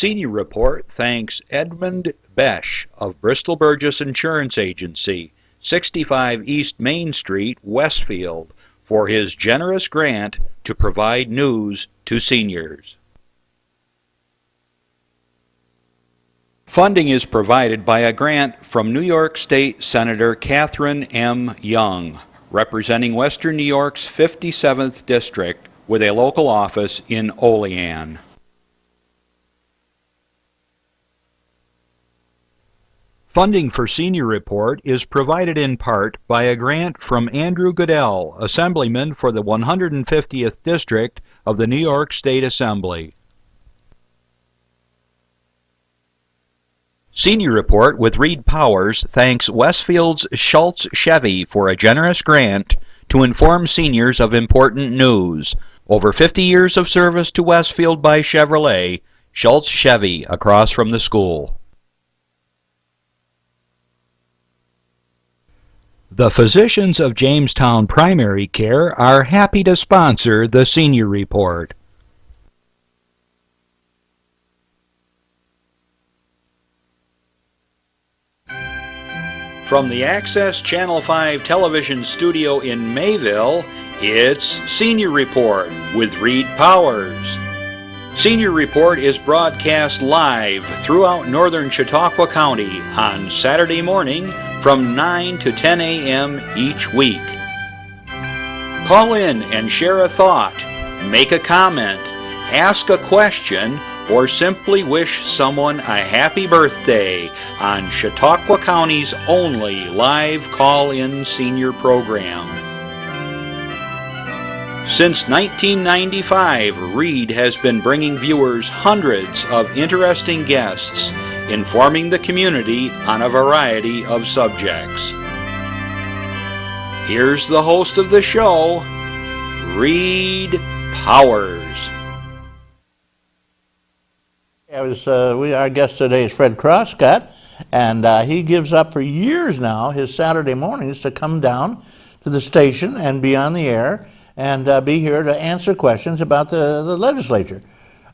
Senior Report thanks Edmund Besch of Bristol Burgess Insurance Agency, 65 East Main Street, Westfield, for his generous grant to provide news to seniors. Funding is provided by a grant from New York State Senator Catherine M. Young, representing Western New York's 57th District with a local office in Olean. Funding for Senior Report is provided in part by a grant from Andrew Goodell, Assemblyman for the 150th District of the New York State Assembly. Senior Report with Reed Powers thanks Westfield's Schultz Chevy for a generous grant to inform seniors of important news. Over 50 years of service to Westfield by Chevrolet, Schultz Chevy across from the school. The physicians of Jamestown Primary Care are happy to sponsor the Senior Report. From the Access Channel 5 television studio in Mayville, it's Senior Report with Reed Powers. Senior Report is broadcast live throughout northern Chautauqua County on Saturday morning from 9 to 10 a.m. each week. Call in and share a thought, make a comment, ask a question, or simply wish someone a happy birthday on Chautauqua County's only live call-in senior program. Since 1995, Reed has been bringing viewers hundreds of interesting guests, informing the community on a variety of subjects. Here's the host of the show, Reed Powers. Our guest today is Fred Crosscut, and he gives up for years now his Saturday mornings to come down to the station and be on the air and be here to answer questions about the legislature.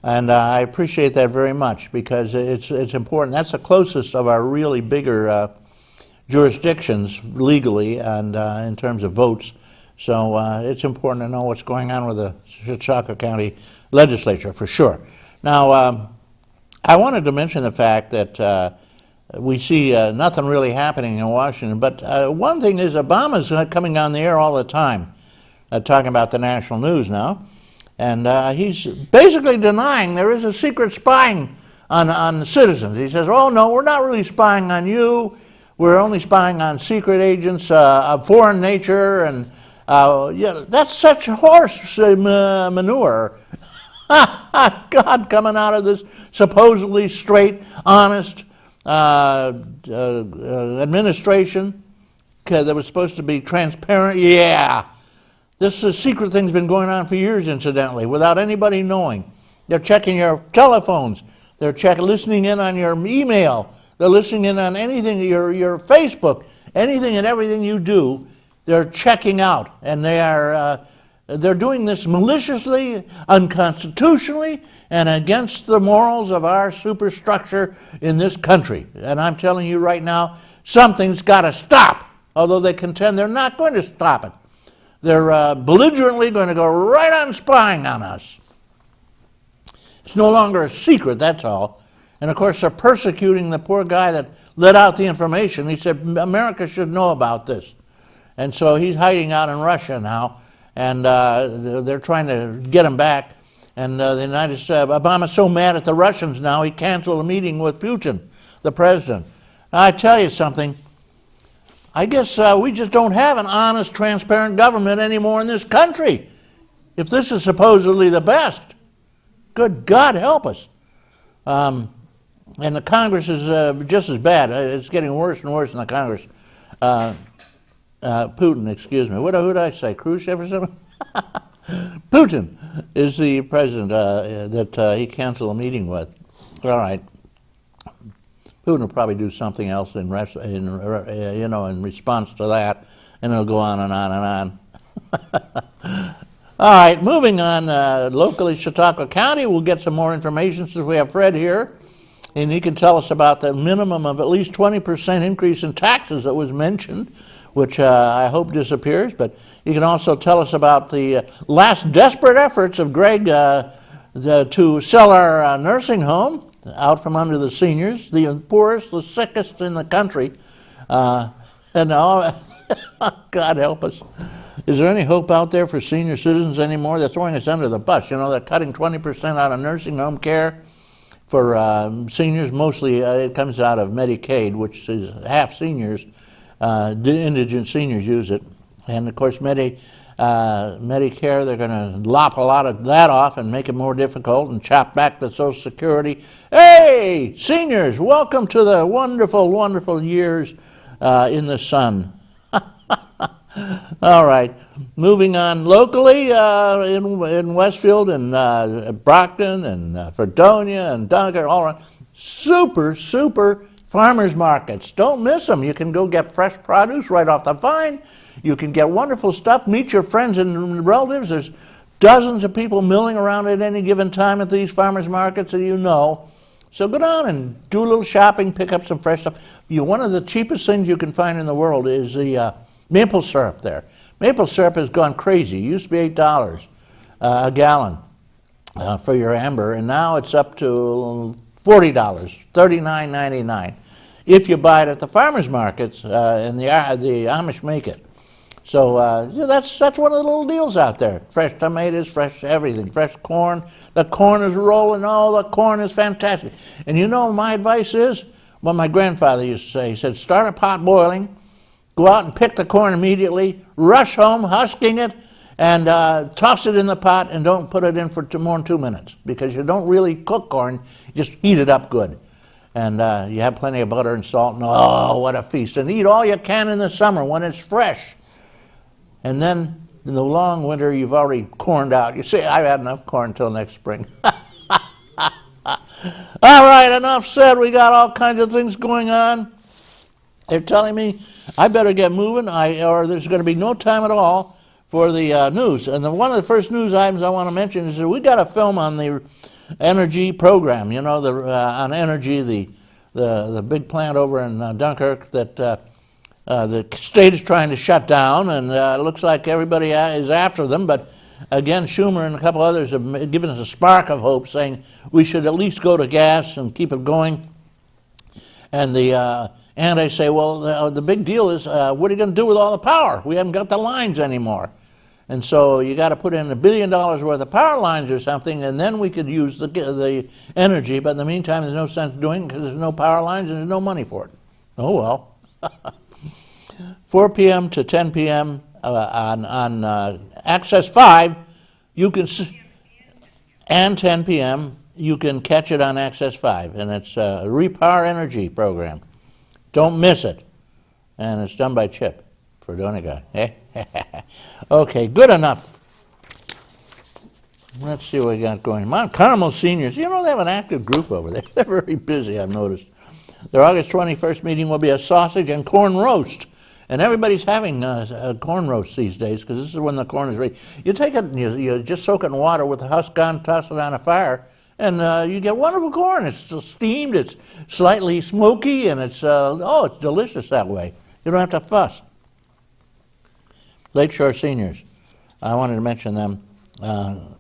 And I appreciate that very much because it's important. That's the closest of our really bigger jurisdictions legally and in terms of votes. So it's important to know what's going on with the Chautauqua County legislature for sure. Now, I wanted to mention the fact that we see nothing really happening in Washington, but one thing is Obama's coming on the air all the time, talking about the national news now. And he's basically denying there is a secret spying on citizens. He says, oh, no, we're not really spying on you. We're only spying on secret agents of foreign nature. And yeah, that's such horse manure. God, coming out of this supposedly straight, honest administration that was supposed to be transparent. Yeah. This secret thing's been going on for years, incidentally, without anybody knowing. They're checking your telephones. They're listening in on your email. They're listening in on anything, your Facebook, anything and everything you do. They're checking out, and they're doing this maliciously, unconstitutionally, and against the morals of our superstructure in this country. And I'm telling you right now, something's got to stop. Although they contend they're not going to stop it. They're belligerently going to go right on spying on us. It's no longer a secret, that's all. And of course, they're persecuting the poor guy that let out the information. He said, America should know about this. And so he's hiding out in Russia now, and they're trying to get him back. And the United States, Obama's so mad at the Russians now, he canceled a meeting with Putin, the president. Now, I tell you something. I guess we just don't have an honest, transparent government anymore in this country. If this is supposedly the best, good God help us. And the Congress is just as bad. It's getting worse and worse in the Congress. Putin, excuse me. Who did I say? Khrushchev or something? Putin is the president that he canceled a meeting with. All right. Putin will probably do something else in response to that, and it'll go on and on and on. All right, moving on locally, Chautauqua County, we'll get some more information since we have Fred here, and he can tell us about the minimum of at least 20% increase in taxes that was mentioned, which I hope disappears, but he can also tell us about the last desperate efforts of Greg to sell our nursing home out from under the seniors, the poorest, the sickest in the country, and all, God help us. Is there any hope out there for senior citizens anymore? They're throwing us under the bus. You know, they're cutting 20% out of nursing home care for seniors. Mostly it comes out of Medicaid, which is half seniors. Indigent seniors use it. And of course, Medicare, they're going to lop a lot of that off and make it more difficult and chop back the Social Security. Hey, seniors, welcome to the wonderful, wonderful years in the sun. All right, moving on locally in Westfield and Brockton and Fredonia and Dunkirk, all around. Super farmers markets. Don't miss them. You can go get fresh produce right off the vine. You can get wonderful stuff. Meet your friends and relatives. There's dozens of people milling around at any given time at these farmers markets that you know. So go down and do a little shopping, pick up some fresh stuff. One of the cheapest things you can find in the world is the maple syrup there. Maple syrup has gone crazy. It used to be $8 a gallon for your amber, and now it's up to $40, $39.99 if you buy it at the farmers markets, and the Amish make it. So that's one of the little deals out there. Fresh tomatoes, fresh everything, fresh corn. The corn is rolling. Oh, the corn is fantastic. And you know my advice is what my grandfather used to say. He said, start a pot boiling, go out and pick the corn immediately, rush home, husking it, and toss it in the pot, and don't put it in for more than 2 minutes, because you don't really cook corn, you just heat it up good. And you have plenty of butter and salt, and oh, what a feast. And eat all you can in the summer when it's fresh. And then in the long winter, you've already corned out. You say, I've had enough corn until next spring. All right, enough said. We got all kinds of things going on. They're telling me I better get moving, or there's going to be no time at all for the news. And one of the first news items I want to mention is that we got a film on the energy program. You know, on energy, the big plant over in Dunkirk that the state is trying to shut down, and it looks like everybody is after them. But again, Schumer and a couple others have given us a spark of hope, saying we should at least go to gas and keep it going. And I say, well, the big deal is, what are you going to do with all the power? We haven't got the lines anymore. And so you got to put in $1 billion worth of power lines or something, and then we could use the energy. But in the meantime, there's no sense doing it because there's no power lines and there's no money for it. Oh, well. 4 p.m. to 10 p.m. On Access 5, you can, and 10 p.m., you can catch it on Access 5, and it's a Repower Energy program. Don't miss it. And it's done by Chip Fredonia. Okay, good enough. Let's see what we got going. Mount Carmel seniors, you know, they have an active group over there. They're very busy, I've noticed. Their August 21st meeting will be a sausage and corn roast. And everybody's having a corn roast these days, because this is when the corn is ready. You take it and you just soak it in water with the husk on, toss it on a fire, and you get wonderful corn. It's still steamed, it's slightly smoky, and it's delicious that way. You don't have to fuss. Lakeshore seniors, I wanted to mention them.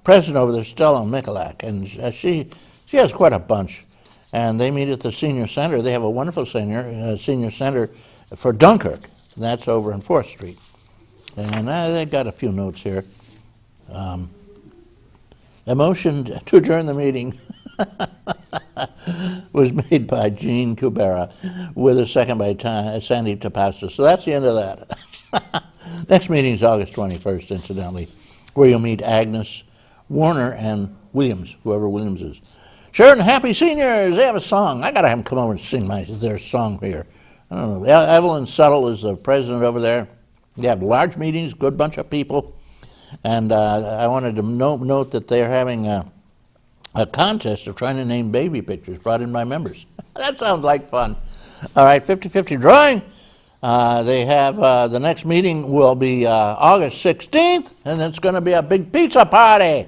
President over there, Stella Mikulak, and she has quite a bunch. And they meet at the senior center. They have a wonderful senior center for Dunkirk. And that's over on 4th Street. And they got a few notes here. A motion to adjourn the meeting was made by Gene Kubera with a second by Sandy Tapasta. So that's the end of that. Next meeting is August 21st, incidentally, where you'll meet Agnes, Warner, and Williams, whoever Williams is. Sharon, happy seniors! They have a song. I got to have them come over and sing their song here. I don't know. Evelyn Settle is the president over there. They have large meetings, good bunch of people. And I wanted to note that they're having a contest of trying to name baby pictures brought in by members. That sounds like fun. All right, 50-50 drawing. They have, the next meeting will be August 16th, and it's going to be a big pizza party.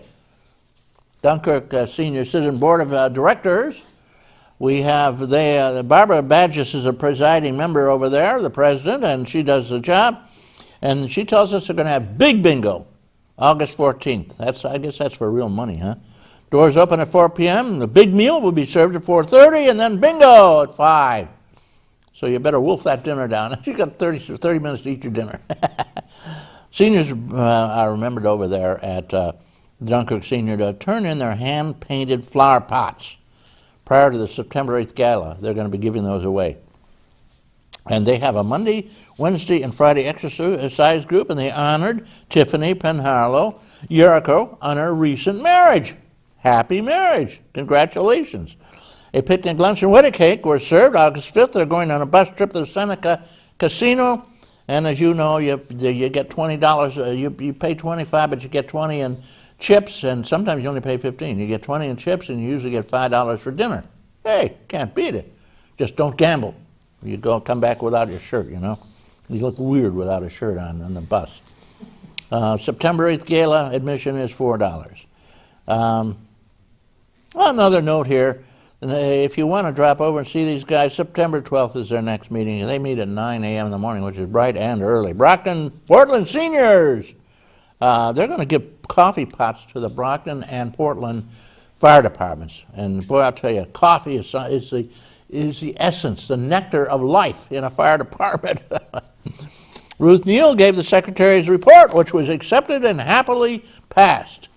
Dunkirk Senior Citizen Board of Directors. We have, Barbara Badges is a presiding member over there, the president, and she does the job. And she tells us they're going to have big bingo, August 14th. I guess that's for real money, huh? Doors open at 4 p.m. The big meal will be served at 4:30, and then bingo at 5. So you better wolf that dinner down. You got 30 minutes to eat your dinner. Seniors are remembered over there at Dunkirk Senior to turn in their hand-painted flower pots prior to the September 8th gala. They're going to be giving those away. And they have a Monday, Wednesday, and Friday exercise group, and they honored Tiffany Penharlow Yuriko on her recent marriage. Happy marriage. Congratulations. A picnic, lunch, and wedding cake were served August 5th. They're going on a bus trip to the Seneca Casino. And as you know, you get $20. You pay $25, but you get $20 in chips, and sometimes you only pay $15. You get $20 in chips, and you usually get $5 for dinner. Hey, can't beat it. Just don't gamble. You come back without your shirt, you know. You look weird without a shirt on the bus. September 8th gala admission is $4. Another note here, if you want to drop over and see these guys, September 12th is their next meeting. They meet at 9 a.m. in the morning, which is bright and early. Brockton, Portland seniors. They're going to give coffee pots to the Brockton and Portland fire departments. And boy, I'll tell you, coffee is the essence, the nectar of life in a fire department. Ruth Neal gave the secretary's report, which was accepted and happily passed.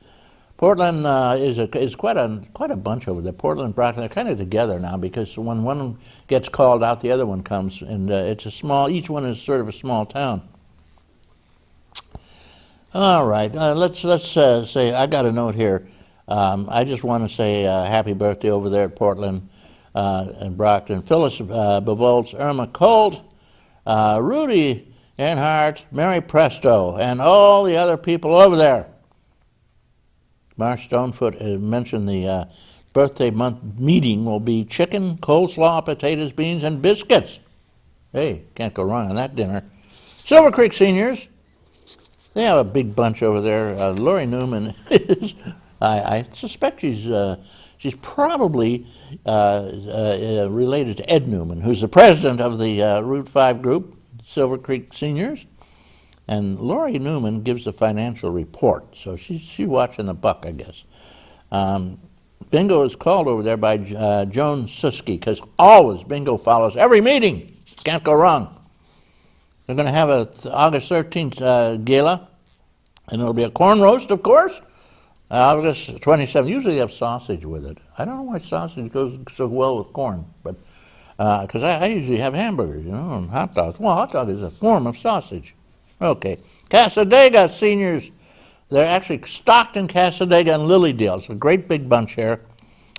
Portland is quite a bunch over there. Portland and Brockton, they're kind of together now because when one gets called out, the other one comes, and it's each one is sort of a small town. All right, let's say, I got a note here. I just want to say happy birthday over there at Portland and Brockton. Phyllis Bevolts, Irma Colt, Rudy Earnhardt, Mary Presto, and all the other people over there. Marsh Stonefoot mentioned the birthday month meeting will be chicken, coleslaw, potatoes, beans, and biscuits. Hey, can't go wrong on that dinner. Silver Creek seniors, they have a big bunch over there. Lori Newman is, I suspect she's probably related to Ed Newman, who's the president of the Route 5 group, Silver Creek seniors. And Lori Newman gives the financial report, so she's watching the buck, I guess. Bingo is called over there by Joan Suski, because always bingo follows every meeting. Can't go wrong. They're going to have a August 13th gala, and it'll be a corn roast, of course. August 27th. Usually they have sausage with it. I don't know why sausage goes so well with corn, but because I usually have hamburgers, you know, and hot dogs. Well, hot dog is a form of sausage. Okay, Cassadaga seniors, they're actually stocked in Cassadaga and Lilydale. It's a great big bunch here,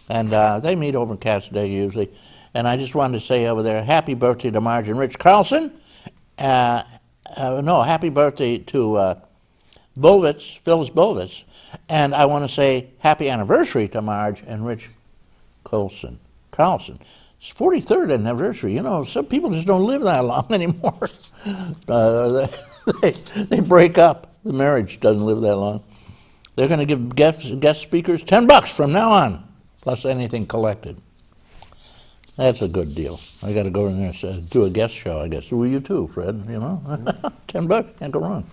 and they meet over in Cassadaga usually. And I just wanted to say over there, happy birthday to Marge and Rich Carlson. Happy birthday to Phyllis Bolvitz. And I want to say happy anniversary to Marge and Rich Carlson. It's 43rd anniversary. You know, some people just don't live that long anymore. They break up. The marriage doesn't live that long. They're going to give guest speakers $10 from now on, plus anything collected. That's a good deal. I got to go in there and do a guest show, I guess. Will you too, Fred? You know, $10, can't go wrong.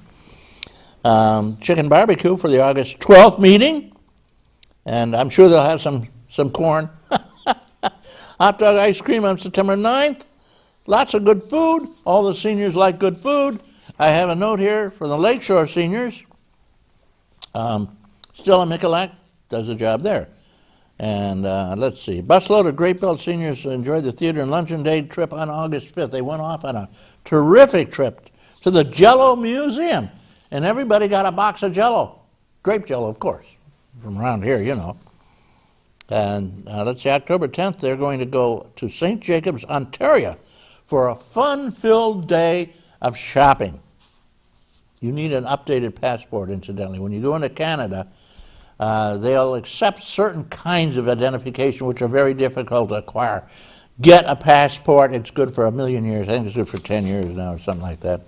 Chicken barbecue for the August 12th meeting, and I'm sure they'll have some corn. Hot dog ice cream on September 9th. Lots of good food. All the seniors like good food. I have a note here for the Lakeshore seniors. Stella Mikulak does a job there. And let's see. Busload of Great Belt seniors enjoyed the theater and luncheon day trip on August 5th. They went off on a terrific trip to the Jell-O Museum. And everybody got a box of Jell-O. Grape Jell-O, of course, from around here, you know. And let's see, October 10th, they're going to go to St. Jacobs, Ontario for a fun-filled day of shopping. You need an updated passport, incidentally. When you go into Canada, they'll accept certain kinds of identification which are very difficult to acquire. get a passport. It's good for 1,000,000 years. I think it's good for 10 years now or something like that.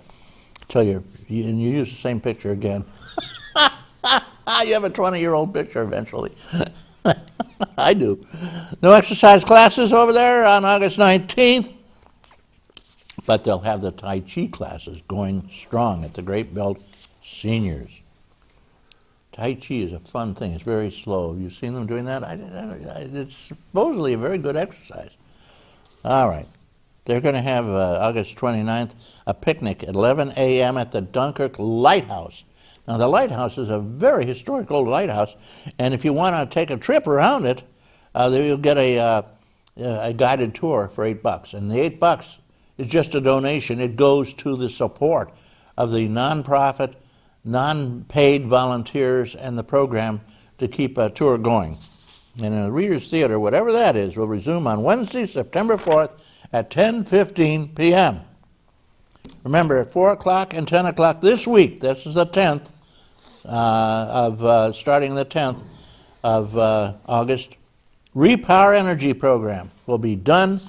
And you use the same picture again. You have a 20-year-old picture eventually. I do. No exercise classes over there on August 19th, but they'll have the Tai Chi classes going strong at the Great Belt Seniors. Tai Chi is a fun thing. It's very slow. You've seen them doing that? It's supposedly a very good exercise. All right. They're going to have August 29th a picnic at 11 a.m. at the Dunkirk Lighthouse. Now, the lighthouse is a very historic old lighthouse, and if you want to take a trip around it, you'll get a guided tour for $8. And the $8 is just a donation. It goes to the support of the nonprofit, non-paid volunteers and the program to keep a tour going. And the Reader's Theater, whatever that is, will resume on Wednesday, September 4th at 10:15 p.m. Remember, at 4 o'clock and 10 o'clock this week, this is the 10th, starting the 10th of August, Repower Energy program will be done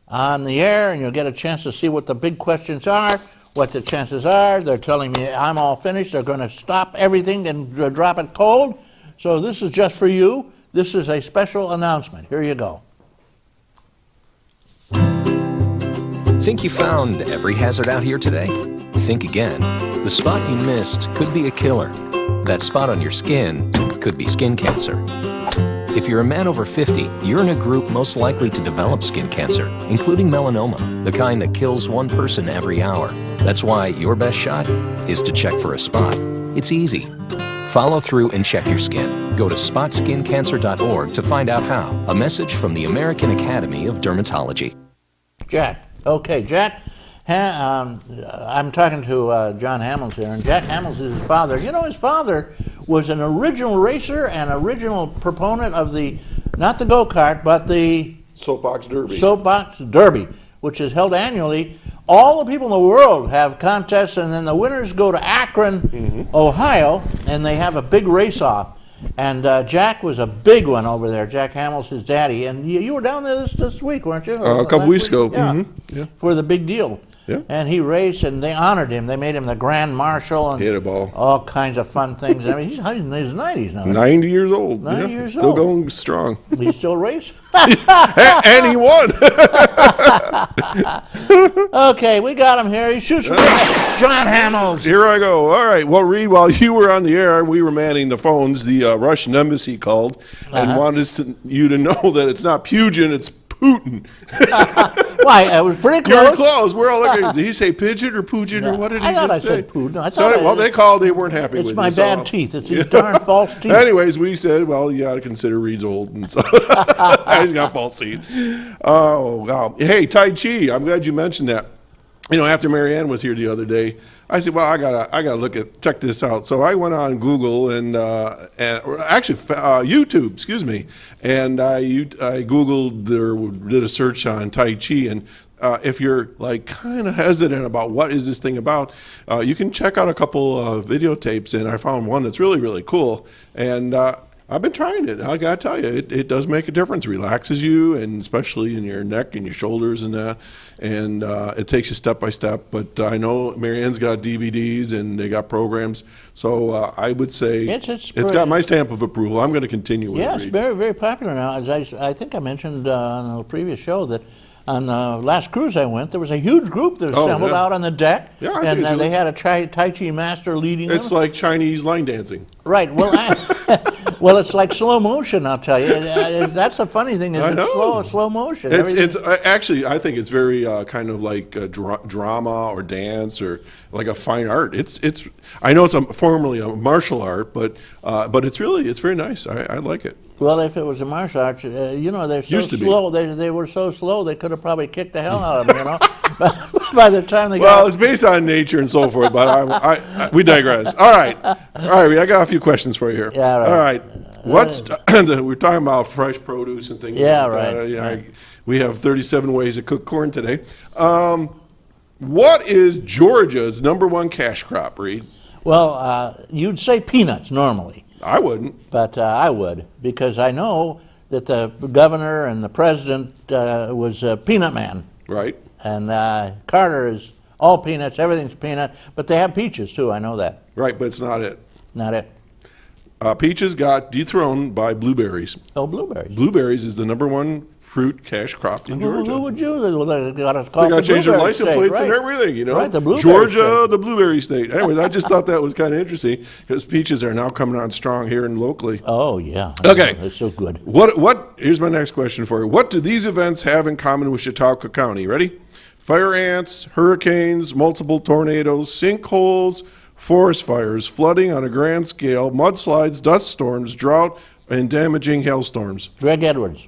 on the air, and you'll get a chance to see what the big questions are, what the chances are. They're telling me I'm all finished. They're going to stop everything and drop it cold. So this is just for you. This is a special announcement. Here you go. Think you found every hazard out here today? Think again. The spot you missed could be a killer. That spot on your skin could be skin cancer. If you're a man over 50, you're in a group most likely to develop skin cancer, including melanoma, the kind that kills one person every hour. That's why your best shot is to check for a spot. It's easy. Follow through and check your skin. Go to spotskincancer.org to find out how. A message from the American Academy of Dermatology. Jack. Okay, Jack. I'm talking to John Hamels here, and Jack Hamels is his father. You know, his father was an original racer and original proponent of the, not the go-kart, but the Soapbox Derby. Soapbox Derby, which is held annually. All the people in the world have contests, and then the winners go to Akron, Ohio, and they have a big race-off. And Jack was a big one over there. Jack Hamels, his daddy, and you were down there this week, weren't you? A couple weeks ago. Yeah, Yeah. for the big deal. Yeah. And he raced, and they honored him. They made him the Grand Marshal and Hit a ball. all kinds of fun things. I mean, he's in his 90s now. 90 years old. 90 years Still old. going strong. He still race? And he won. Okay, we got him here. He shoots from John Hamels. Here I go. All right. Well, Reed, while you were on the air, we were manning the phones. The Russian embassy called and wanted you to know that it's not Putin, it's Putin. Why? I was pretty You were close. close. We're all looking. Did he say pigeon or Putin or what did he I thought just I say? said Putin. I So, thought well, they called. They weren't happy with It's my you, so- bad teeth. It's these darn false teeth. Anyways, we said, well, you got to consider Reed's old, and so he's got false teeth. Oh, wow. Hey, Tai Chi, I'm glad you mentioned that. You know, after Marianne was here the other day, I said, well, I gotta check this out. So I went on Google and YouTube, excuse me, and I Googled or did a search on Tai Chi, and if you're like kind of hesitant about what is this thing about, you can check out a couple of videotapes, and I found one that's really, really cool. And I've been trying it. I gotta tell you, it does make a difference. It relaxes you, and especially in your neck and your shoulders and that. And it takes you step by step. But I know Marianne's got DVDs and they got programs. So I would say it's got my stamp of approval. I'm going to continue with it. Yeah, it's very, very popular now. As I think I mentioned on a previous show that on the last cruise I went, there was a huge group that assembled out on the deck, and they had a Tai Chi master leading them. It's like Chinese line dancing. Right. Well, well, it's like slow motion. I'll tell you. That's the funny thing is it's slow motion. It's actually, I think it's very kind of like drama or dance or like a fine art. It's I know it's formerly a martial art, but it's very nice. I like it. Well, if it was a martial arts, you know, they're so slow. They were so slow, they could have probably kicked the hell out of them, you know. By the time they got... Well, it's based on nature and so forth, but we digress. All right, I got a few questions for you here. Yeah, right. All right. We're talking about fresh produce and things yeah, like right, that. right. We have 37 ways to cook corn today. What is Georgia's #1 cash crop, Reed? Well, you'd say peanuts normally. I wouldn't. But I would, because I know that the governor and the president was Peanut Man. Right. And Carter is all peanuts, everything's peanut, but they have peaches too, I know that. Right, but it's not it. Not it. Peaches got dethroned by blueberries. Oh, blueberries. Blueberries is the #1 fruit cash crop in Georgia. Who would you? They got to They got to change their license plates and everything, you know. Right, the blueberry Georgia, state. the blueberry state. Anyways, I just thought that was kind of interesting because peaches are now coming on strong here and locally. Oh, yeah. Okay. They're so good. Here's my next question for you. What do these events have in common with Chautauqua County? Ready? Fire ants, hurricanes, multiple tornadoes, sinkholes, forest fires, flooding on a grand scale, mudslides, dust storms, drought, and damaging hailstorms. Greg Edwards.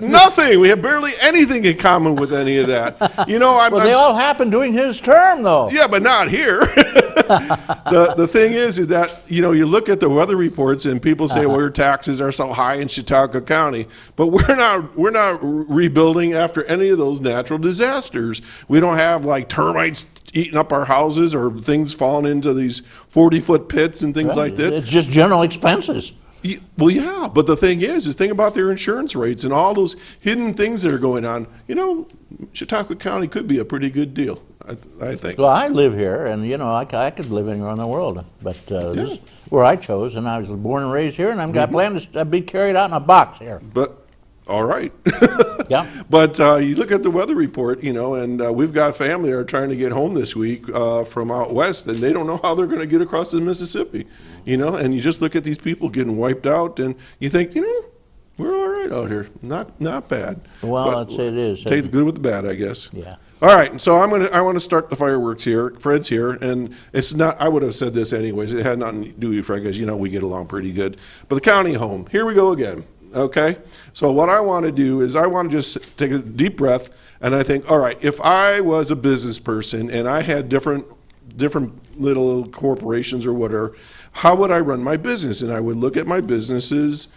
Nothing. We have barely anything in common with any of that. You know, Well, they all happened during his term, though. yeah, but not here. The thing is that, you know, you look at the weather reports and people say, well, your taxes are so high in Chautauqua County, but we're not rebuilding after any of those natural disasters. We don't have like termites eating up our houses or things falling into these 40-foot pits and things like that. It's just general expenses. Well, yeah, but the thing is think about their insurance rates and all those hidden things that are going on. You know, Chautauqua County could be a pretty good deal, I think. Well, I live here, and, you know, I could live anywhere in the world, but this is where I chose, and I was born and raised here, and I've got planned to be carried out in a box here. But, all right. Yeah. But you look at the weather report, you know, and we've got family that are trying to get home this week from out west, and they don't know how they're going to get across the Mississippi, you know, and you just look at these people getting wiped out, and you think, you know, we're all right out here. Not bad. Well, But it is. Take the good with the bad, I guess. Yeah. All right, so I want to start the fireworks here. Fred's here, and it's not. I would have said this anyways. It had nothing to do with you, Fred, because you know we get along pretty good. But the county home. Here we go again. Okay. So what I want to do is I want to just take a deep breath, and I think, all right, if I was a business person and I had different little corporations or whatever, how would I run my business? And I would look at my businesses.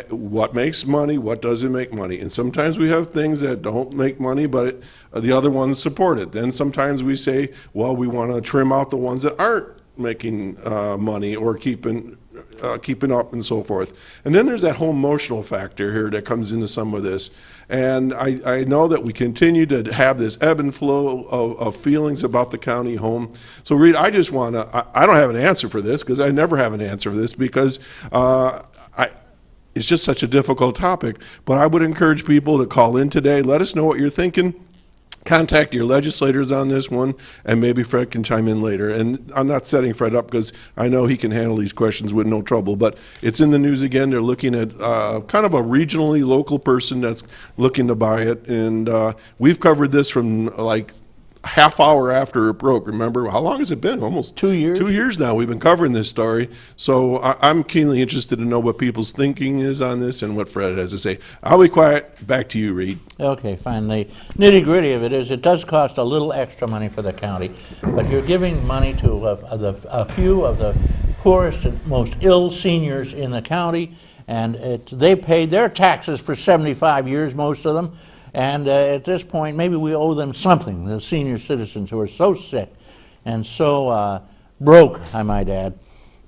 What makes money, what doesn't make money. And sometimes we have things that don't make money, but the other ones support it. Then sometimes we say, well, we want to trim out the ones that aren't making money or keeping up and so forth. And then there's that whole emotional factor here that comes into some of this. And I know that we continue to have this ebb and flow of feelings about the county home. So Reed, I just want to, I don't have an answer for this because I never have an answer for this because it's just such a difficult topic, but I would encourage people to call in today. Let us know what you're thinking. Contact your legislators on this one, and maybe Fred can chime in later. And I'm not setting Fred up because I know he can handle these questions with no trouble, but it's in the news again. They're looking at kind of a regionally local person that's looking to buy it, and we've covered this from like half hour after it broke. Remember, how long has it been? Almost 2 years. 2 years now we've been covering this story. So I'm keenly interested to know what people's thinking is on this and what Fred has to say. I'll be quiet. Back to you, Reed. Okay, fine. The nitty-gritty of it is it does cost a little extra money for the county, but you're giving money to a few of the poorest and most ill seniors in the county, and they paid their taxes for 75 years, most of them. And at this point, maybe we owe them something, the senior citizens who are so sick and so broke, I might add.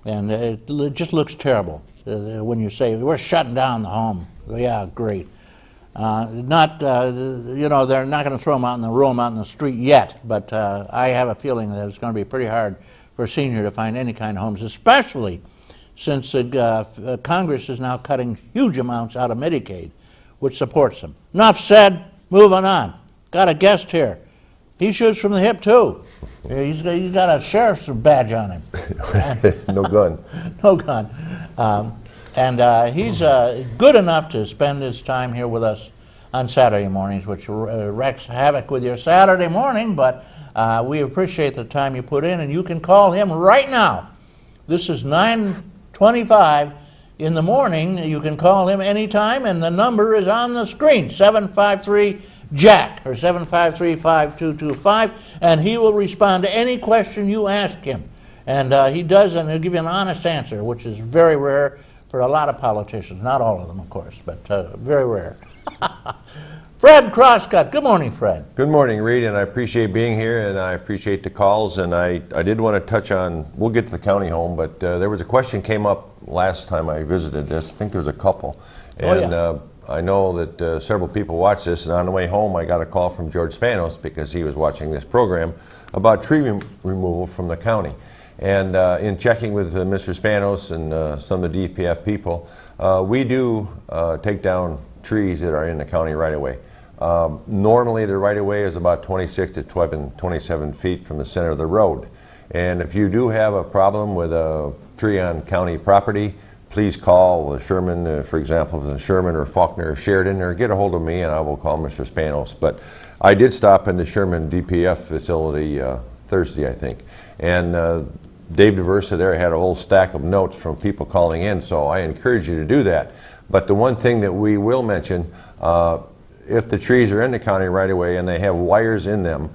And it just looks terrible when you say, we're shutting down the home. Yeah, great. You know, they're not going to throw them out in the room out in the street yet, but I have a feeling that it's going to be pretty hard for a senior to find any kind of homes, especially since Congress is now cutting huge amounts out of Medicaid, which supports them. Enough said, moving on. Got a guest here. He shoots from the hip too. He's got a sheriff's badge on him. No gun. No gun. And he's good enough to spend his time here with us on Saturday mornings, which wreaks havoc with your Saturday morning, but we appreciate the time you put in, and you can call him right now. This is 9:25 in the morning. You can call him anytime, and the number is on the screen, 753-JACK, or 753-5225, and he will respond to any question you ask him. And he does, and he'll give you an honest answer, which is very rare for a lot of politicians. Not all of them, of course, but very rare. Fred Crosscut. Good morning, Fred. Good morning, Reed, and I appreciate being here, and I appreciate the calls, and I did want to touch on, we'll get to the county home, but there was a question came up last time I visited this. I think there was a couple. Oh, And yeah. I know that several people watched this, and on the way home I got a call from George Spanos because he was watching this program about tree removal from the county. And in checking with Mr. Spanos and some of the DPF people, we do take down trees that are in the county right away. Normally the right of way is about 26 to 27 feet from the center of the road. And if you do have a problem with a tree on county property, please call the Sherman, for example, the Sherman or Faulkner or Sheridan, or get a hold of me and I will call Mr. Spanos. But I did stop in the Sherman DPF facility Thursday, I think. And Dave DeVersa there had a whole stack of notes from people calling in, so I encourage you to do that. But the one thing that we will mention, if the trees are in the county right away and they have wires in them,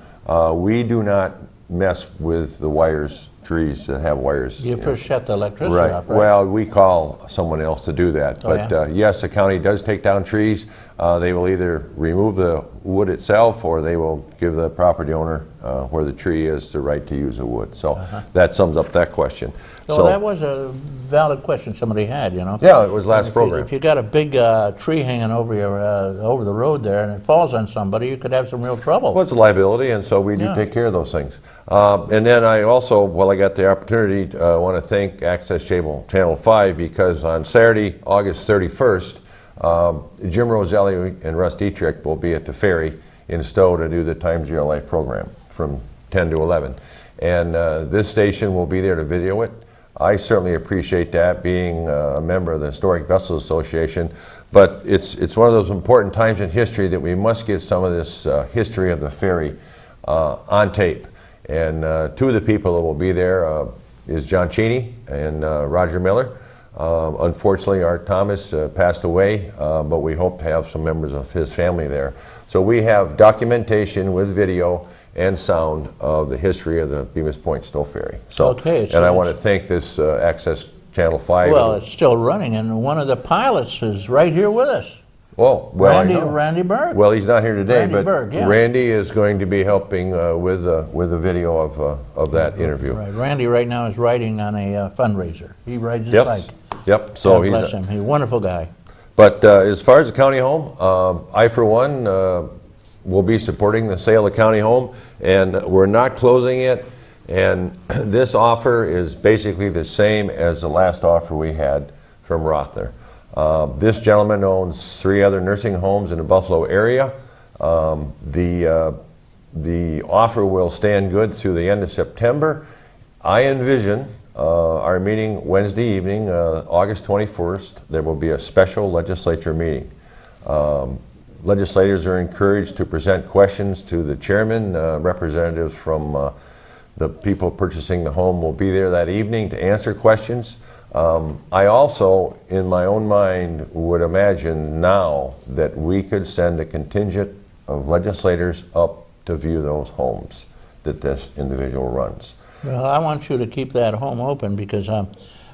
we do not mess with the wires, trees that have wires. You first shut the electricity Right. off, right? Well, we call someone else to do that. Oh, But yeah? yes, the county does take down trees. They will either remove the wood itself or they will give the property owner where the tree is the right to use the wood. So that sums up that question. So that was a valid question somebody had, you know? Yeah, it was last program. If you got a big tree hanging over your over the road there and it falls on somebody, you could have some real trouble. Well, it's a liability, and so we do Yeah. take care of those things. And then I also, while I got the opportunity, want to thank Access Channel 5 because on Saturday, August 31st, Jim Roselli and Russ Dietrich will be at the ferry in Stowe to do the Times of Your Life program from 10 to 11. And this station will be there to video it. I certainly appreciate that, being a member of the Historic Vessels Association, but it's one of those important times in history that we must get some of this history of the ferry on tape. And two of the people that will be there is John Cheney and Roger Miller. Unfortunately, Art Thomas passed away, but we hope to have some members of his family there. So we have documentation with video and sound of the history of the Bemis Point Stowe Ferry. So, Okay, and I so want to thank this Access Channel 5. Well, it's still running, and one of the pilots is right here with us. Oh, well, I know. Randy Berg. Well, he's not here today, Randy but Berg, yeah. Randy is going to be helping with a video of that interview. Right, Randy right now is riding on a fundraiser. He rides his Yep. bike. Yep. So God bless he's. him. He's a wonderful guy. But as far as the county home, I for one will be supporting the sale of the county home, and we're not closing it. And this offer is basically the same as the last offer we had from Rothner. This gentleman owns 3 other nursing homes in the Buffalo area. The offer will stand good through the end of September. I envision our meeting Wednesday evening, August 21st, there will be a special legislature meeting. Legislators are encouraged to present questions to the chairman. Representatives from the people purchasing the home will be there that evening to answer questions. I also, in my own mind, would imagine now that we could send a contingent of legislators up to view those homes that this individual runs. Well, I want you to keep that home open because I'm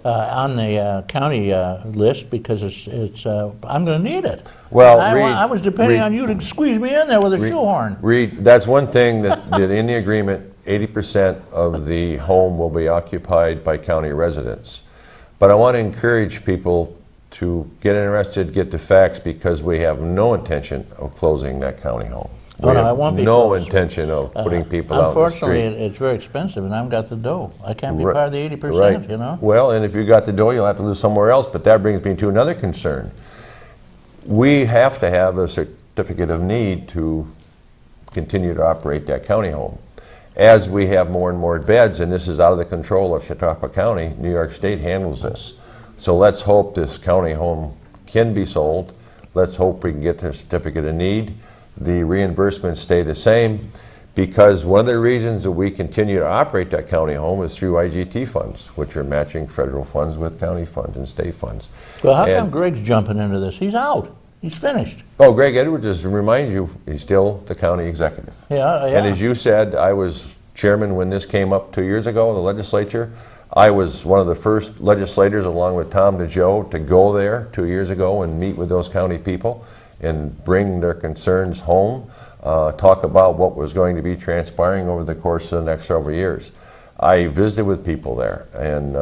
on the county list because I'm going to need it. Well, I was depending on you to squeeze me in there with a shoehorn. Reed, that's one thing that in the agreement, 80% of the home will be occupied by county residents. But I want to encourage people to get interested, get the facts, because we have no intention of closing that county home. Oh, We no, have I won't be no closed. intention of putting people out in the Unfortunately, street. it's very expensive, and I've got the dough. I can't be Right. part of the 80%, Right. you know? Well, and if you got the dough, you'll have to live somewhere else, but that brings me to another concern. We have to have a certificate of need to continue to operate that county home. As we have more and more beds, and this is out of the control of Chautauqua County, New York State handles this. So let's hope this county home can be sold. Let's hope we can get the certificate of need. The reimbursements stay the same, because one of the reasons that we continue to operate that county home is through IGT funds, which are matching federal funds with county funds and state funds. Well, how And- come Greg's jumping into this? He's out. He's finished. Oh, Greg Edwards, just to remind you, he's still the county executive. Yeah, And as you said, I was chairman when this came up 2 years ago in the legislature. I was one of the first legislators, along with Tom DeJoe, to go there 2 years ago and meet with those county people and bring their concerns home, talk about what was going to be transpiring over the course of the next several years. I visited with people there, and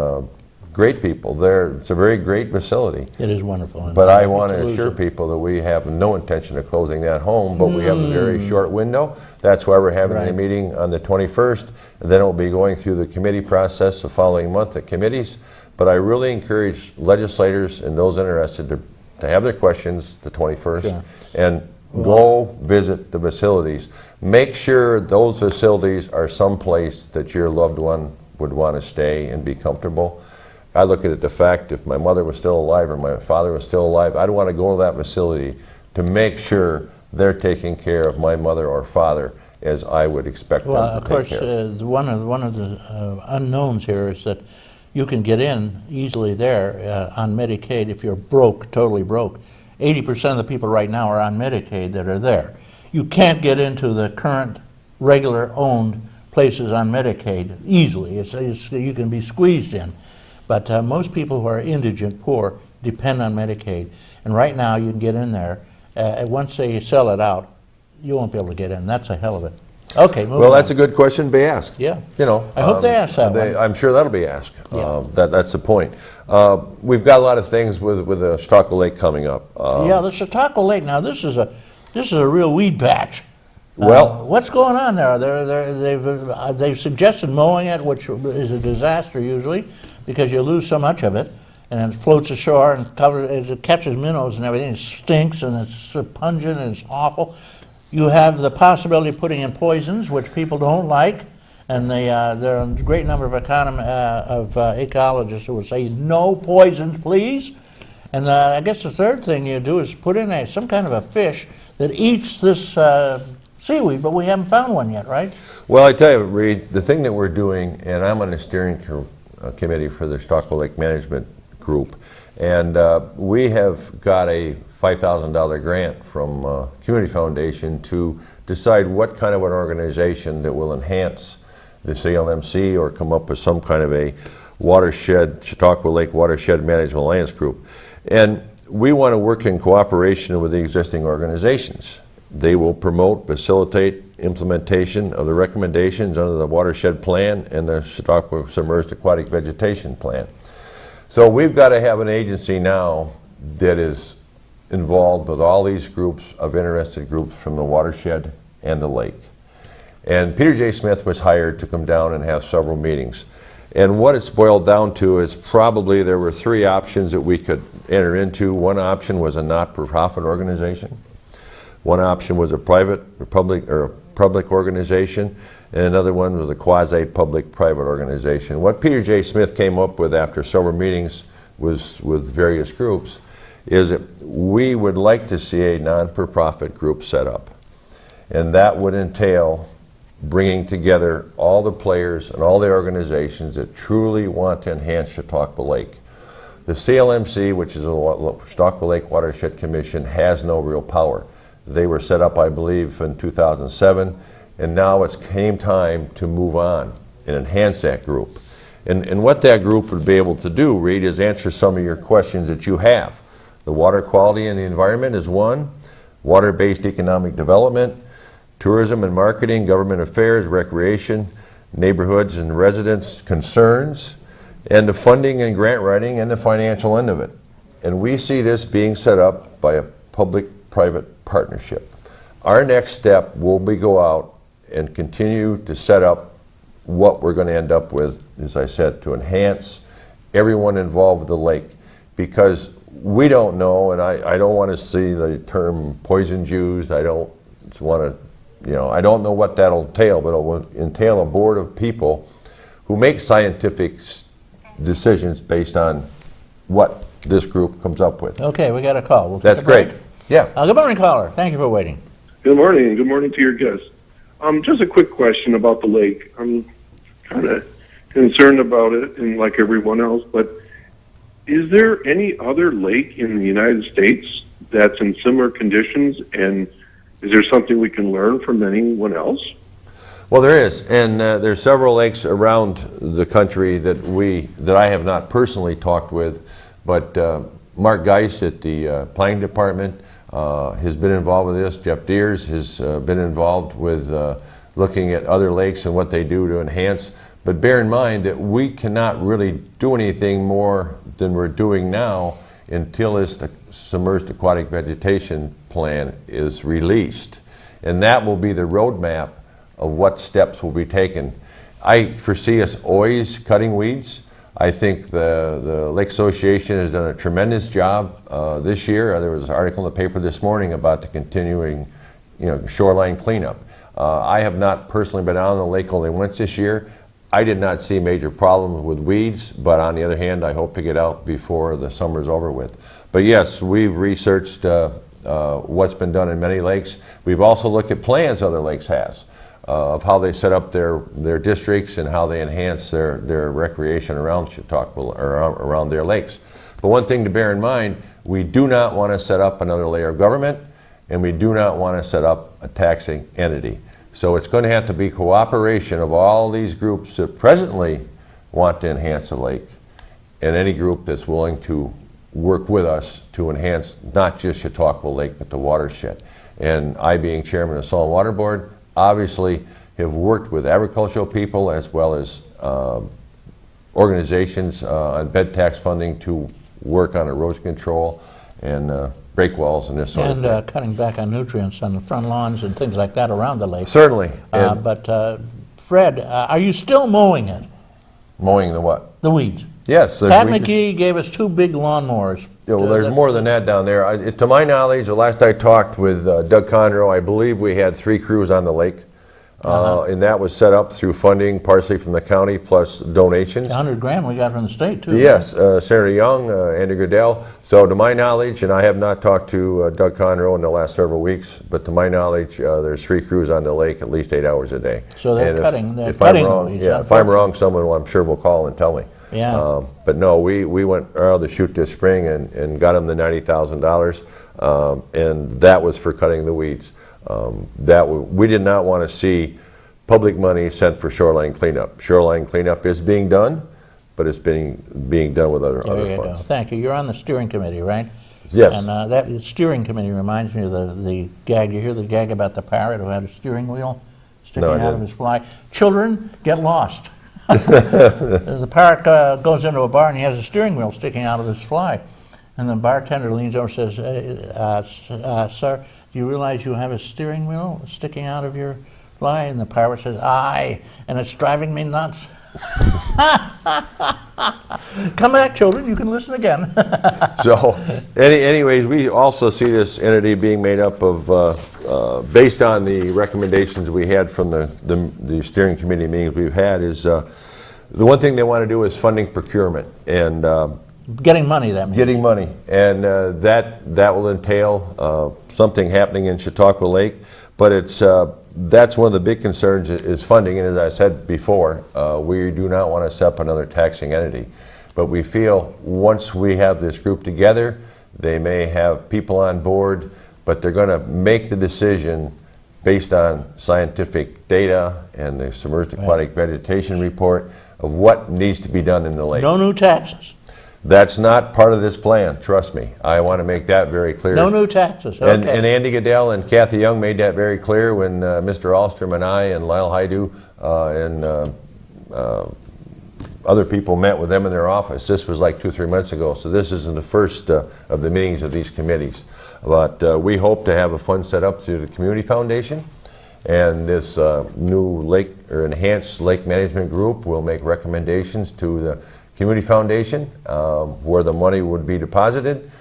great people. It's a very great facility. It is wonderful. But I want to to lose assure it. people that we have no intention of closing that home, but we have a very short window. That's why we're having Right. the meeting on the 21st, and then it will be going through the committee process the following month at committees. But I really encourage legislators and those interested to have their questions the 21st Sure. and go visit the facilities. Make sure those facilities are someplace that your loved one would want to stay and be comfortable. I look at it the fact if my mother was still alive or my father was still alive, I'd want to go to that facility to make sure they're taking care of my mother or father as I would expect Well, them of to course, take care. one of the unknowns here is that you can get in easily there on Medicaid if you're broke, totally broke. 80% of the people right now are on Medicaid that are there. You can't get into the current regular owned places on Medicaid easily. You can be squeezed in. But most people who are indigent, poor, depend on Medicaid. And right now you can get in there. Once they sell it out, you won't be able to get in. That's a hell of it. Okay, moving Well, on. that's a good question to be asked. Yeah. You know, I hope they ask that one. I'm sure that'll be asked. Yeah. That's the point. We've got a lot of things with the Chautauqua Lake coming up. Yeah, the Chautauqua Lake. Now this is a real weed patch. Well- what's going on there? They've suggested mowing it, which is a disaster usually, because you lose so much of it, and it floats ashore and it catches minnows and everything. It stinks and it's so pungent and it's awful. You have the possibility of putting in poisons, which people don't like, and there are a great number of ecologists who would say no poisons, please. And I guess the third thing you do is put in some kind of a fish that eats this seaweed, but we haven't found one yet, right? Well, I tell you, Reed, the thing that we're doing, and I'm on the steering committee for the Chautauqua Lake Management Group, and we have got a $5,000 grant from Community Foundation to decide what kind of an organization that will enhance the CLMC or come up with some kind of a watershed, Chautauqua Lake Watershed Management Alliance Group. And we want to work in cooperation with the existing organizations. They will promote, facilitate implementation of the recommendations under the Watershed Plan and the Chautauqua Submerged Aquatic Vegetation Plan. So we've got to have an agency now that is involved with all these groups of interested groups from the watershed and the lake. And Peter J. Smith was hired to come down and have several meetings. And what it's boiled down to is probably there were three options that we could enter into. One option was a not-for-profit organization. One option was a public organization, and another one was a quasi-public-private organization. What Peter J. Smith came up with after several meetings with various groups is that we would like to see a non-for-profit group set up. And that would entail bringing together all the players and all the organizations that truly want to enhance Chautauqua Lake. The CLMC, which is the Chautauqua Lake Watershed Commission, has no real power. They were set up, I believe, in 2007, and now it's came time to move on and enhance that group. And what that group would be able to do, Reed, is answer some of your questions that you have. The water quality and the environment is one, water-based economic development, tourism and marketing, government affairs, recreation, neighborhoods and residents' concerns, and the funding and grant writing and the financial end of it. And we see this being set up by a public-private partnership. Our next step will be go out and continue to set up what we're going to end up with, as I said, to enhance everyone involved with the lake, because we don't know, and I don't want to see the term poisons used. I don't want to, I don't know what that'll entail, but it will entail a board of people who make scientific decisions based on what this group comes up with. Okay, we got a call. We'll take That's a break. great. Yeah. Good morning, caller. Thank you for waiting. Good morning, and good morning to your guests. Just a quick question about the lake. I'm kind of concerned about it, and like everyone else, but is there any other lake in the United States that's in similar conditions, and is there something we can learn from anyone else? Well, there is, and there's several lakes around the country that I have not personally talked with, but Mark Geis at the planning department has been involved with this. Jeff Deers has been involved with looking at other lakes and what they do to enhance. But bear in mind that we cannot really do anything more than we're doing now until this submerged aquatic vegetation plan is released. And that will be the roadmap of what steps will be taken. I foresee us always cutting weeds. I think the Lake Association has done a tremendous job this year. There was an article in the paper this morning about the continuing, shoreline cleanup. I have not personally been out on the lake only once this year. I did not see major problems with weeds, but on the other hand, I hope to get out before the summer's over with. But yes, we've researched what's been done in many lakes. We've also looked at plans other lakes have of how they set up their districts and how they enhance their recreation around Chautauqua or around their lakes. But one thing to bear in mind, we do not want to set up another layer of government, and we do not want to set up a taxing entity. So it's going to have to be cooperation of all these groups that presently want to enhance the lake, and any group that's willing to work with us to enhance not just Chautauqua Lake, but the watershed. And I, being chairman of the Soil and Water Board, obviously have worked with agricultural people as well as organizations on bed tax funding to work on erosion control and break walls and this sort of thing. And cutting back on nutrients on the front lawns and things like that around the lake. Certainly. But Fred, are you still mowing it? Mowing the what? The weeds. Yes. Pat McGee gave us 2 big lawnmowers. Yeah, well, there's more than that down there. To my knowledge, the last I talked with Doug Conroe, I believe we had 3 crews on the lake. And that was set up through funding, partially from the county, plus donations. $100,000 we got from the state, too. Yes, Senator Young, Andrew Goodell. So to my knowledge, and I have not talked to Doug Conroe in the last several weeks, but to my knowledge, there's 3 crews on the lake at least 8 hours a day. So they're and cutting. If I'm wrong, weeds, if I'm wrong, someone I'm sure will call and tell me. Yeah. But no, we went around the chute this spring and got them the $90,000, and that was for cutting the weeds. We did not want to see public money sent for shoreline cleanup. Shoreline cleanup is being done, but it's being done with other funds. Thank you. You're on the steering committee, right? Yes. And that steering committee reminds me of the gag. You hear the gag about the parrot who had a steering wheel sticking out of his fly? Children get lost. The parrot goes into a bar and he has a steering wheel sticking out of his fly. And the bartender leans over and says, sir, do you realize you have a steering wheel sticking out of your fly? And the parrot says, aye, and it's driving me nuts. Come back, children, you can listen again. So, anyways, we also see this entity being made up of, based on the recommendations we had from the steering committee meetings we've had, is the one thing they want to do is funding procurement and getting money. That means getting money, and that will entail something happening in Chautauqua Lake, but that's one of the big concerns is funding, and as I said before, we do not want to set up another taxing entity. But we feel once we have this group together, they may have people on board, but they're going to make the decision based on scientific data and the submerged aquatic vegetation report of what needs to be done in the lake. No new taxes. That's not part of this plan, trust me. I want to make that very clear. No new taxes, okay. And Andy Goodell and Kathy Young made that very clear when Mr. Ahlstrom and I and Lyle Haidu and other people met with them in their office. This was like 2-3 months ago, so this isn't the first of the meetings of these committees. But we hope to have a fund set up through the Community Foundation, and this new lake or enhanced lake management group will make recommendations to the Community Foundation where the money would be deposited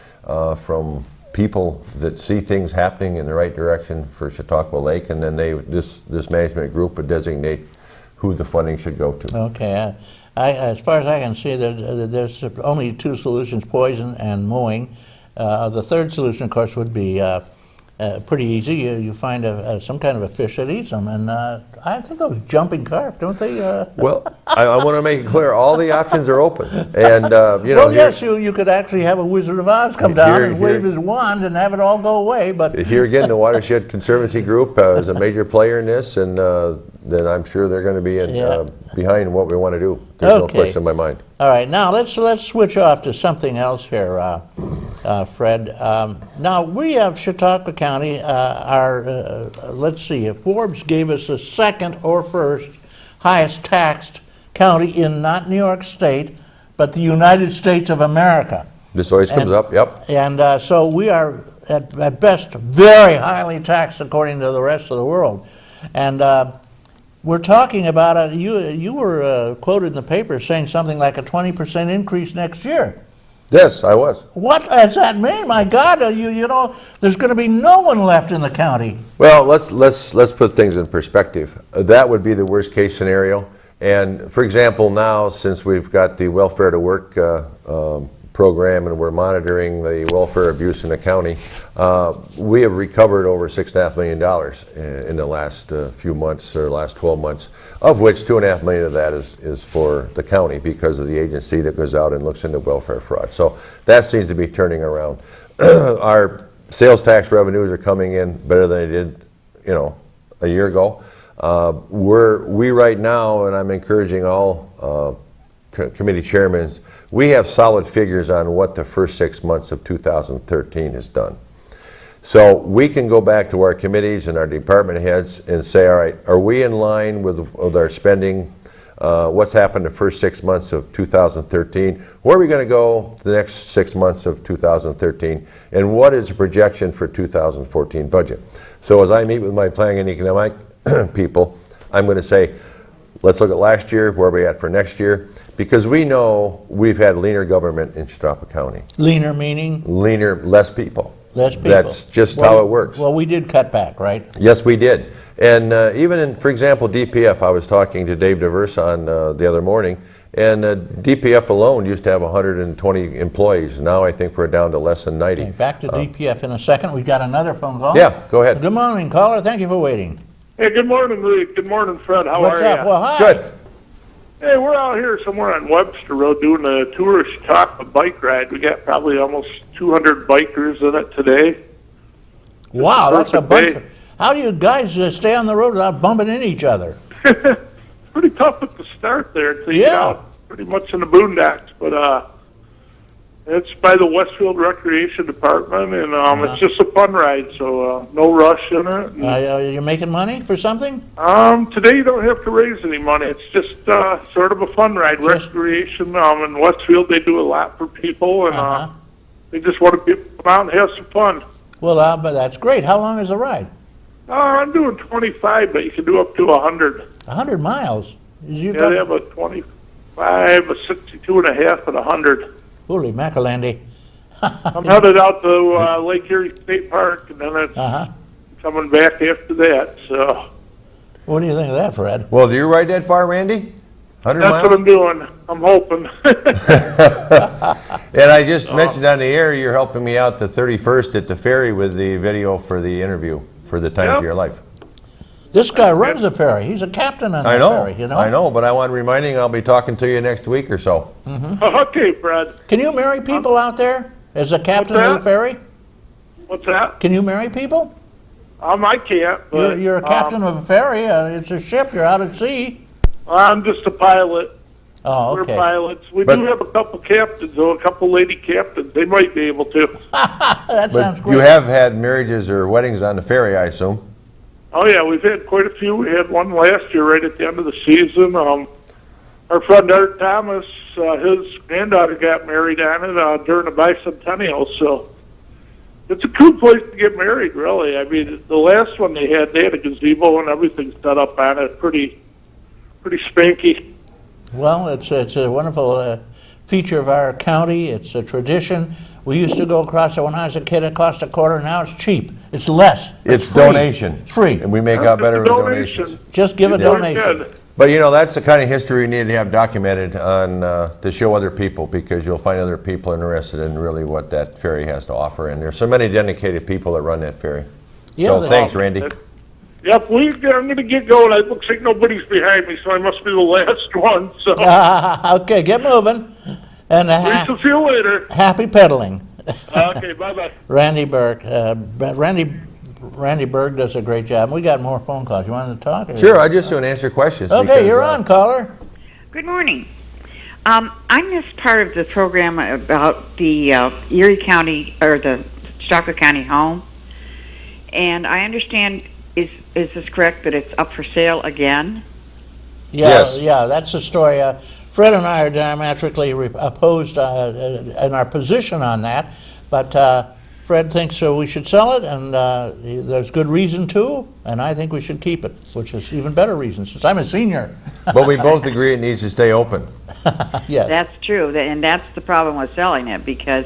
from people that see things happening in the right direction for Chautauqua Lake, and then this management group would designate who the funding should go to. Okay. As far as I can see, there's only 2 solutions, poison and mowing. The third solution, of course, would be pretty easy. You find some kind of a fish that eats them, and I think those jumping carp, don't they? Well, I want to make it clear, all the options are open, and well, yes, you could actually have a Wizard of Oz come down and wave his wand and have it all go away. But here again, the Watershed Conservancy Group is a major player in this, and then I'm sure they're going to be behind what we want to do. There's no question in my mind. All right, now let's switch off to something else here, Fred. Now we have Chautauqua County. Let's see, if Forbes gave us the second or first highest taxed county in not New York State, but the United States of America. This always comes up, yep. And so we are, at best, very highly taxed according to the rest of the world. And we're talking about, you were quoted in the paper saying something like a 20% increase next year. Yes, I was. What does that mean? My God, you know, there's going to be no one left in the county. Well, let's put things in perspective. That would be the worst case scenario. And for example, now since we've got the Welfare to Work program and we're monitoring the welfare abuse in the county, we have recovered over $6.5 million in the last few months, or last 12 months, of which $2.5 million of that is for the county because of the agency that goes out and looks into welfare fraud. So that seems to be turning around. Our sales tax revenues are coming in better than they did, you know, a year ago. We right now, and I'm encouraging all committee chairmen, we have solid figures on what the first 6 months of 2013 has done. So we can go back to our committees and our department heads and say, all right, are we in line with our spending? What's happened the first 6 months of 2013? Where are we going to go the next 6 months of 2013? And what is the projection for 2014 budget? So as I meet with my planning and economic people, I'm going to say, let's look at last year, where are we at for next year? Because we know we've had leaner government in Chautauqua County. Leaner meaning? Leaner, less people. Less people. That's just how it works. Well, we did cut back, right? Yes, we did. And even in, for example, DPF, I was talking to Dave DeVers on the other morning, and DPF alone used to have 120 employees. Now I think we're down to less than 90. Okay, back to DPF in a second. We've got another phone call. Yeah, go ahead. Good morning, caller. Thank you for waiting. Hey, good morning, Lee. Good morning, Fred. How What's are up? you? Well, hi. Good. Hey, we're out here somewhere on Webster Road doing a tour of Chautauqua bike ride. We got probably almost 200 bikers in it today. Wow, that's a bunch. Perfect How do you guys stay on the road without bumping into each other? It's pretty tough at the start there until you get out pretty much in the boondocks. But it's by the Westfield Recreation Department, and it's just a fun ride, so no rush in it. And, you're making money for something? today you don't have to raise any money. It's just sort of a fun ride. Recreation in Westfield, they do a lot for people, and they just want people to come out and have some fun. Well, but that's great. How long is the ride? I'm doing 25, but you can do up to 100. 100 miles? They have a 25, a 62 and a half, and 100. Holy macalandy. I'm headed out to Lake Erie State Park, and then it's coming back after that. So, What do you think of that, Fred? Well, do you ride that far, Randy? 100 that's miles? what I'm doing. I'm hoping. And I just mentioned on the air, you're helping me out the 31st at the ferry with the video for the interview for the Time of Your Life. This guy runs the ferry. He's a captain on the ferry, you know? I know, but I want reminding I'll be talking to you next week or so. Okay, Fred. Can you marry people out there as a captain of the ferry? What's that? Can you marry people? I can't. But, You're a captain of a ferry. It's a ship. You're out at sea. I'm just a pilot. Oh, okay. We're pilots. We do have a couple captains, though, a couple lady captains. They might be able to. That sounds But great. you have had marriages or weddings on the ferry, I assume? Oh, yeah, we've had quite a few. We had one last year right at the end of the season. Our friend Art Thomas, his granddaughter got married on it during the bicentennial, so it's a cool place to get married, really. I mean, the last one they had a gazebo and everything set up on it, pretty spanky. Well, it's a wonderful feature of our county. It's a tradition. We used to go across it when I was a kid. It cost a quarter. Now it's cheap. It's less. It's free. donation. It's free. And we make out better with Donation. donations. Just give a donation. Good. But you know, that's the kind of history we need to have documented on to show other people, because you'll find other people interested in really what that ferry has to offer. And there's so many dedicated people that run that ferry. Yeah, so they- thanks, Randy. Yep, I'm going to get going. It looks like nobody's behind me, so I must be the last one. So, Okay, get moving. And Lisa, see you later. happy pedaling. Okay, bye-bye. Randy Burke. Randy Berg does a great job. We got more phone calls. You wanted to talk? Sure, I just want to answer questions. Okay, because, you're on, caller. Good morning. I missed part of the program about the Erie County, or the Chautauqua County home. And I understand, is this correct, that it's up for sale again? Yeah, Yes. yeah, that's the story. Fred and I are diametrically opposed in our position on that, but Fred thinks we should sell it, and there's good reason to, and I think we should keep it, which is even better reason, since I'm a senior. But we both agree it needs to stay open. Yes. That's true, and that's the problem with selling it, because,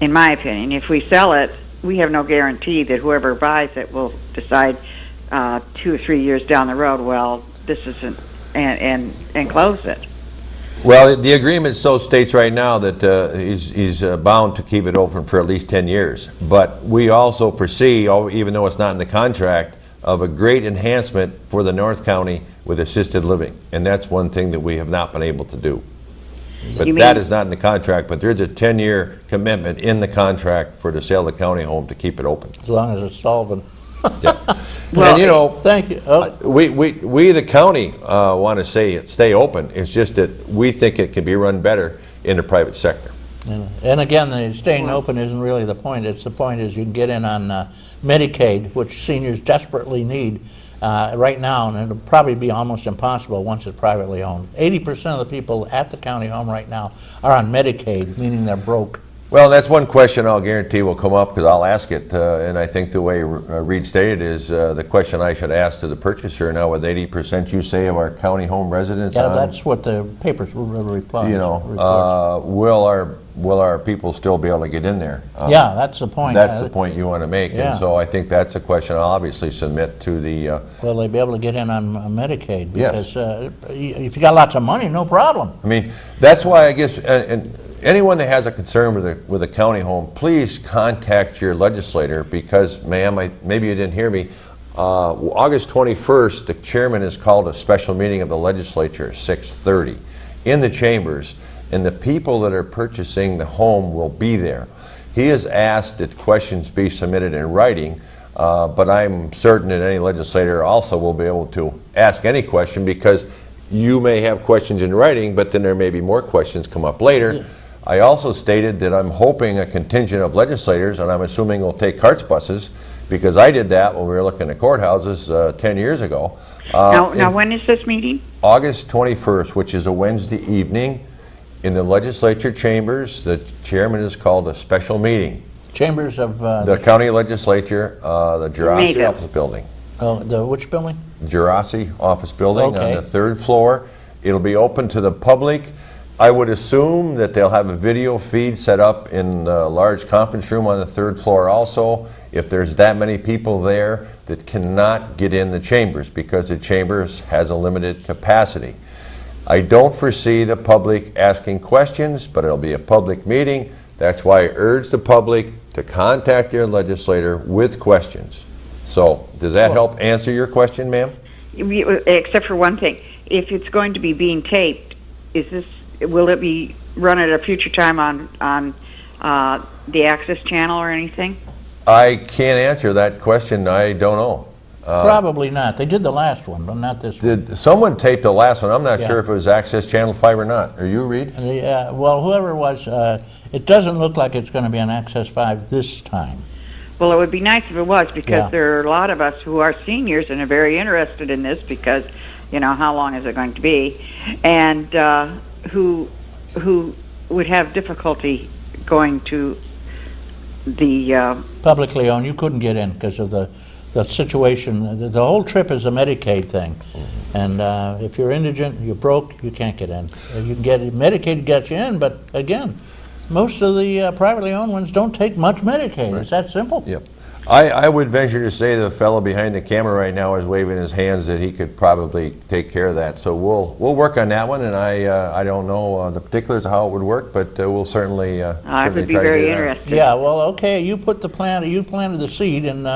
in my opinion, if we sell it, we have no guarantee that whoever buys it will decide 2 or 3 years down the road, well, this isn't, and close it. Well, the agreement so states right now that he's bound to keep it open for at least 10 years. But we also foresee, even though it's not in the contract, of a great enhancement for the North County with assisted living. And that's one thing that we have not been able to do. But that is not in the contract, but there's a 10-year commitment in the contract for the sale of the county home to keep it open. As long as it's solvent. Yeah. Well, and you know, thank you. we the county want to stay open. It's just that we think it can be run better in the private sector. And again, the staying open isn't really the point. The point is you can get in on Medicaid, which seniors desperately need right now, and it'll probably be almost impossible once it's privately owned. 80% of the people at the county home right now are on Medicaid, meaning they're broke. Well, that's one question I'll guarantee will come up, because I'll ask it, and I think the way Reed stated is the question I should ask to the purchaser. Now, with 80% you say of our county home residents Yeah, on, that's what the papers reply. you know, will our people still be able to get in there? Yeah, that's the point. That's the point you want to make, Yeah. and so I think that's a question I'll obviously submit to the. Will they be able to get in on Medicaid? Yes. Because if you got lots of money, no problem. I mean, that's why I guess, and anyone that has a concern with a county home, please contact your legislator, because, ma'am, maybe you didn't hear me. August 21st, the chairman has called a special meeting of the legislature, 6:30, in the chambers, and the people that are purchasing the home will be there. He has asked that questions be submitted in writing, but I'm certain that any legislator also will be able to ask any question, because you may have questions in writing, but then there may be more questions come up later. Yeah. I also stated that I'm hoping a contingent of legislators, and I'm assuming will take carts buses, because I did that when we were looking at courthouses 10 years ago. Now, when is this meeting? August 21st, which is a Wednesday evening, in the legislature chambers. The chairman has called a special meeting. Chambers of... the county legislature, the Jurassic office building. Oh, the which building? Jurassic office building Okay. on the 3rd floor. It'll be open to the public. I would assume that they'll have a video feed set up in the large conference room on the 3rd floor also, if there's that many people there that cannot get in the chambers, because the chambers has a limited capacity. I don't foresee the public asking questions, but it'll be a public meeting. That's why I urge the public to contact their legislator with questions. So, does that help answer your question, ma'am? Except for one thing. If it's going to be being taped, will it be run at a future time on the Access channel or anything? I can't answer that question. I don't know. Probably not. They did the last one, but not this one. Did someone tape the last one? I'm not Yeah. sure if it was Access Channel 5 or not. Are you, Reed? Yeah, well, whoever it was, it doesn't look like it's going to be on Access 5 this time. Well, it would be nice if it was, because Yeah. there are a lot of us who are seniors and are very interested in this, because, you know, how long is it going to be, and who would have difficulty going to the... Publicly owned, you couldn't get in because of the situation. The whole trip is a Medicaid thing. And if you're indigent, you're broke, you can't get in. You can get Medicaid gets you in, but again, most of the privately owned ones don't take much Medicaid. Right. It's that simple. Yep. I would venture to say the fellow behind the camera right now is waving his hands that he could probably take care of that. So we'll work on that one, and I don't know the particulars of how it would work, but we'll certainly I would be very interested. Yeah, well, okay, you put the plan, you planted the seed, and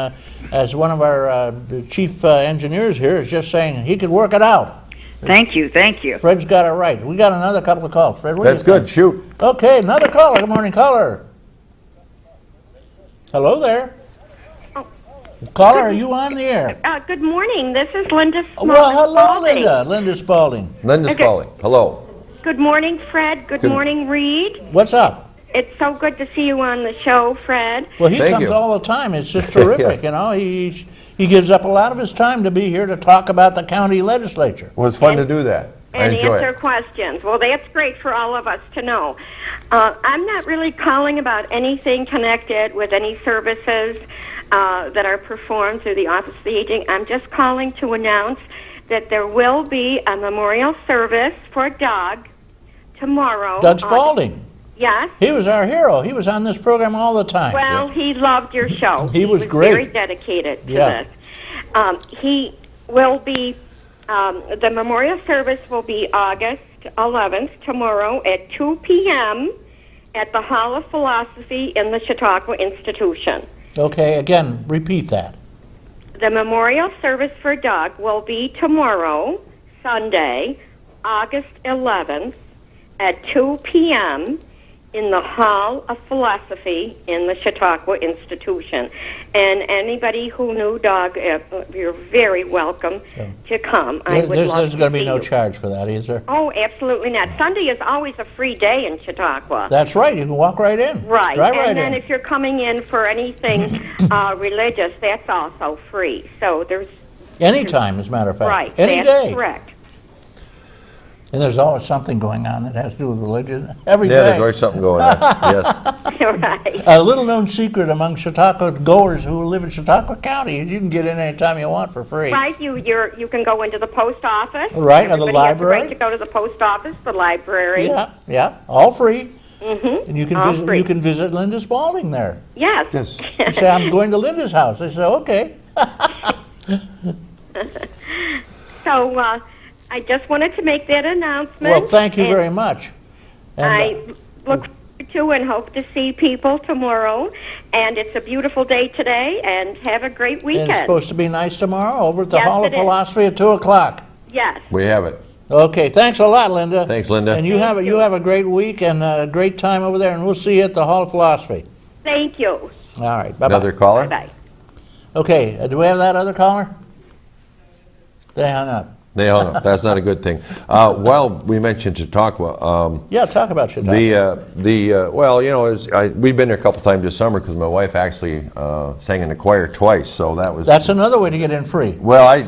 as one of our chief engineers here is just saying he could work it out. Thank you, thank you. Fred's got it right. We got another couple of calls. Fred, what do you That's good. think? Shoot. Okay, another caller. Good morning, caller. Hello there. Caller, are you on the air? Good morning. This is Linda Spalding. Well, hello, Linda. Linda Spalding. Linda Spalding. Hello. Good morning, Fred. Good morning, Reed. What's up? It's so good to see you on the show, Fred. Well, he Thank comes you. all the time. It's just terrific, you know. He gives up a lot of his time to be here to talk about the county legislature. Well, it's fun to do that. I And enjoy answer it. questions. Well, that's great for all of us to know. I'm not really calling about anything connected with any services that are performed through the Office of the Aging. I'm just calling to announce that there will be a memorial service for Doug tomorrow. Doug Spalding. Yes. He was our hero. He was on this program all the time. Well, he loved your show. He was great. Very dedicated to Yeah. this. He will be. The memorial service will be August 11th, tomorrow at 2 p.m. at the Hall of Philosophy in the Chautauqua Institution. Okay, again, repeat that. The memorial service for Doug will be tomorrow, Sunday, August 11th, at 2 p.m. in the Hall of Philosophy in the Chautauqua Institution. And anybody who knew Doug, you're very welcome to come. I would love There's to going to be see no you. charge for that, is there? Oh, absolutely not. Sunday is always a free day in Chautauqua. That's right. You can walk right in. Right. Drive And right then in. if you're coming in for anything religious, that's also free. So there's Anytime, as a matter of fact. right. Any That's day. correct. And there's always something going on that has to do with religion. Every Yeah, there's day. always something going on. Yes. Right. A little known secret among Chautauqua goers who live in Chautauqua County is you can get in anytime you want for free. Right. You can go into the post office. Right, or the Everybody has the library. right to go to the post office, the library. Yeah, yeah, all free. Mm-hmm. And you can All visit. free. You can visit Linda Spalding there. Yes. Yes. You say, "I'm going to Linda's house." They say, "Okay." So I just wanted to make that announcement. Well, thank you and very much. And, I look forward to and hope to see people tomorrow. And it's a beautiful day today. And have a great and weekend. it's supposed to be nice tomorrow over at the Yes, Hall of it is. Philosophy at 2:00. Yes. We have it. Okay, thanks a lot, Linda. Thanks, Linda. And you have a great week and a great time over there, and we'll see you at the Hall of Philosophy. Thank you. All right, bye-bye. Another caller? Bye. Okay, do we have that other caller? They hung up. They hung up. That's not a good thing. While we mentioned Chautauqua, Yeah, talk about Chautauqua. well, you know, we've been there a couple times this summer because my wife actually sang in the choir twice, so that was. That's another way to get in free. Well,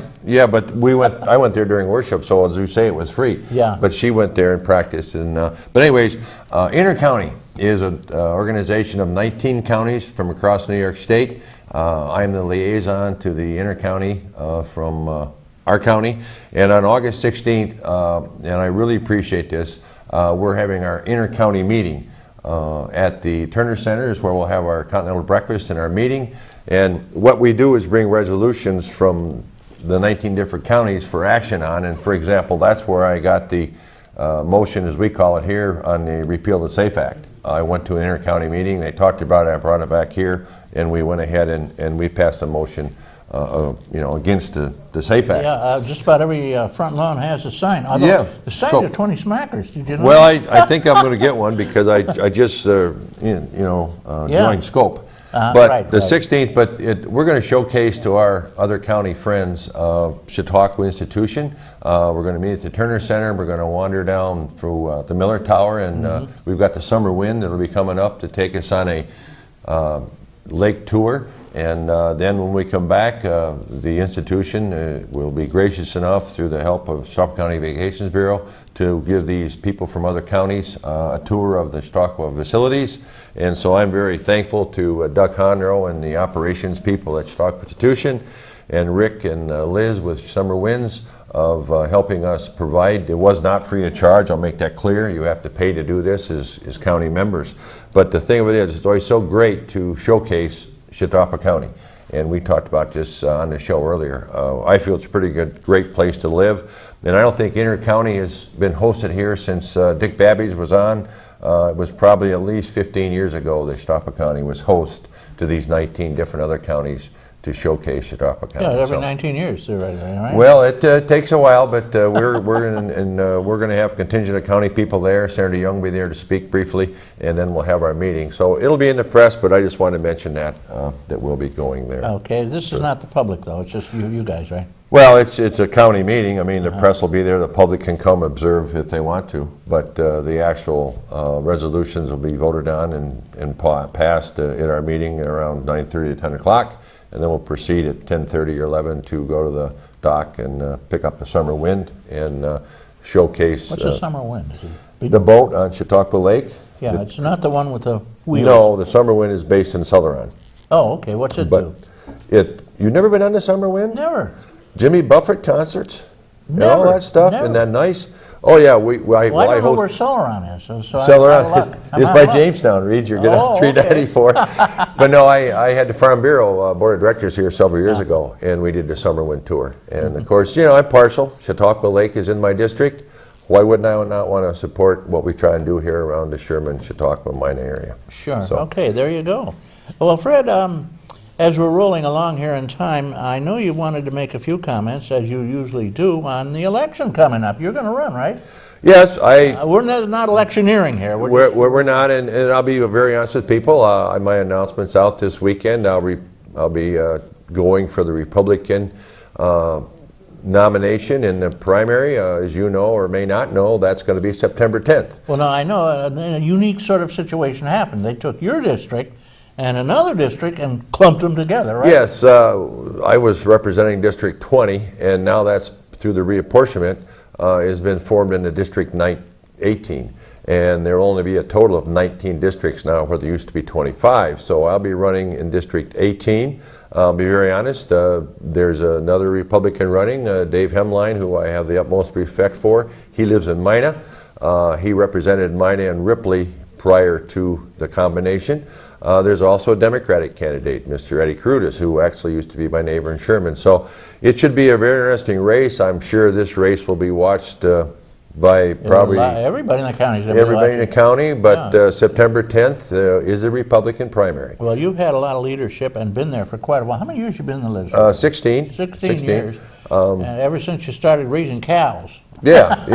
but I went there during worship, so as you say, it was free. Yeah. But she went there and practiced, but anyways, Intercounty is an organization of 19 counties from across New York State. I'm the liaison to the Intercounty from our county, and on August 16th, and I really appreciate this, we're having our inter-county meeting at the Turner Center is where we'll have our continental breakfast and our meeting. And what we do is bring resolutions from the 19 different counties for action on, and for example, that's where I got the motion, as we call it here, on the repeal of the SAFE Act. I went to an inter-county meeting, they talked about it, I brought it back here, and we went ahead and we passed a motion against the SAFE Act. Yeah, just about every front lawn has a sign. Although Yeah. the signs So- are 20 smackers. Did you know? Well, that? I think I'm going to get one because I just joined Scope. But right, the right. 16th, we're going to showcase to our other county friends Chautauqua Institution. We're going to meet at the Turner Center. We're going to wander down through the Miller Tower, and we've got the summer wind that'll be coming up to take us on a lake tour. And then when we come back, the institution will be gracious enough, through the help of Chautauqua County Vacations Bureau, to give these people from other counties a tour of the Chautauqua facilities. And so I'm very thankful to Doug Conroe and the operations people at Chautauqua Institution, and Rick and Liz with Summer Winds of helping us provide. It was not free of charge, I'll make that clear. You have to pay to do this as county members. But the thing of it is, it's always so great to showcase Chautauqua County, and we talked about this on the show earlier. I feel it's a pretty great place to live, and I don't think Inter-County has been hosted here since Dick Babbies was on. It was probably at least 15 years ago that Chautauqua County was host to these 19 different other counties to showcase Chautauqua County. Yeah, every So- 19 years, right? Well, it takes a while, but we're going to have contingent of county people there. Senator Young will be there to speak briefly, and then we'll have our meeting. So it'll be in the press, but I just wanted to mention that we'll be going there. Okay, this is not the public, though. It's just you guys, right? Well, it's a county meeting. I mean, the press will be there. The public can come observe if they want to, but the actual resolutions will be voted on and passed at our meeting around 9:30 to 10 o'clock. and then we'll proceed at 10:30 or 11 to go to the dock and pick up the Summer Wind and showcase What's a summer wind? the boat on Chautauqua Lake. Yeah, it's not the one with the wheels. No, the Summer Wind is based in Celeron. Oh, okay. What's it do? You've never been on the Summer Wind? Never. Jimmy Buffett concerts? Never. And all that stuff? Never. And that nice? Oh, yeah. I don't know where host Celeron is. So Celeron is by James. Jamestown, Reed. You're good Oh, on 394. But no, I had the Farm Bureau Board of Directors here several years ago, and we did the Summer Wind Tour. And of course, I'm partial. Chautauqua Lake is in my district. Why wouldn't I not want to support what we try and do here around the Sherman, Chautauqua, Minot area? Sure. So. Okay, there you go. Well, Fred, as we're rolling along here in time, I know you wanted to make a few comments, as you usually do, on the election coming up. You're going to run, right? Yes, We're not electioneering here. We're not, and I'll be very honest with people. My announcement's out this weekend. I'll be going for the Republican nomination in the primary. As you know or may not know, that's going to be September 10th. Well, now, I know a unique sort of situation happened. They took your district and another district and clumped them together, right? Yes, I was representing District 20, and now that's through the reapportionment. Has been formed into District 18, and there will only be a total of 19 districts now, where there used to be 25. So I'll be running in District 18. I'll be very honest, there's another Republican running, Dave Hemline, who I have the utmost respect for. He lives in Minot. He represented Minot and Ripley prior to the combination. There's also a Democratic candidate, Mr. Eddie Crutis, who actually used to be my neighbor in Sherman. So it should be a very interesting race. I'm sure this race will be watched by probably everybody in the county. Everybody in the county, but September 10th is a Republican primary. Well, you've had a lot of leadership and been there for quite a while. How many years have you been in the legislature? 16. 16 years. And ever since you started raising cows. Yeah,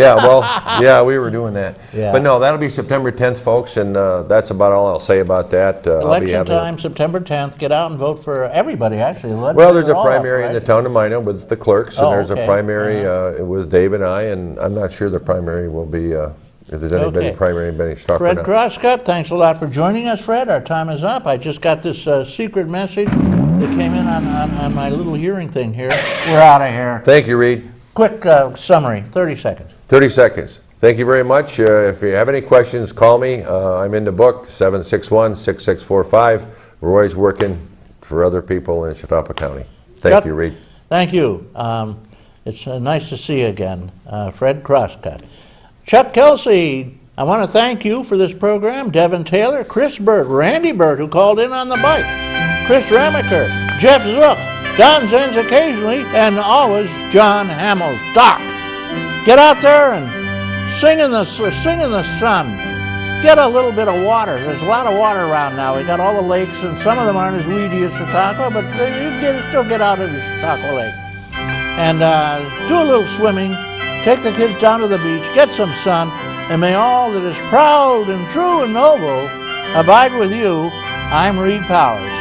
we were doing that. Yeah. But no, that'll be September 10th, folks, and that's about all I'll say about that. Election time, September 10th. Get out and vote for everybody, actually. Well, there's a primary in the town of Minot with the clerks, and there's a primary with Dave and I, and I'm not sure the primary will be, if there's anybody primary, anybody stuck Fred Crosscut, thanks a lot for joining us, Fred. Our time is up. I just got this secret message that came in on my little hearing thing here. We're out of here. Thank you, Reed. Quick summary, 30 seconds. 30 seconds. Thank you very much. If you have any questions, call me. I'm in the book, 761-6645. We're always working for other people in Chautauqua County. Thank you, Reed. Thank you. It's nice to see you again. Fred Crosscut. Chuck Kelsey, I want to thank you for this program. Devin Taylor, Chris Burt, Randy Burt, who called in on the bike, Chris Ramaker, Jeff Zook, Don Zenz occasionally, and always John Hamels. Doc, get out there and sing in the sun. Get a little bit of water. There's a lot of water around now. We got all the lakes, and some of them aren't as weedy as Chautauqua, but you can still get out of the Chautauqua Lake. And do a little swimming. Take the kids down to the beach. Get some sun. And may all that is proud and true and noble abide with you. I'm Reed Powers.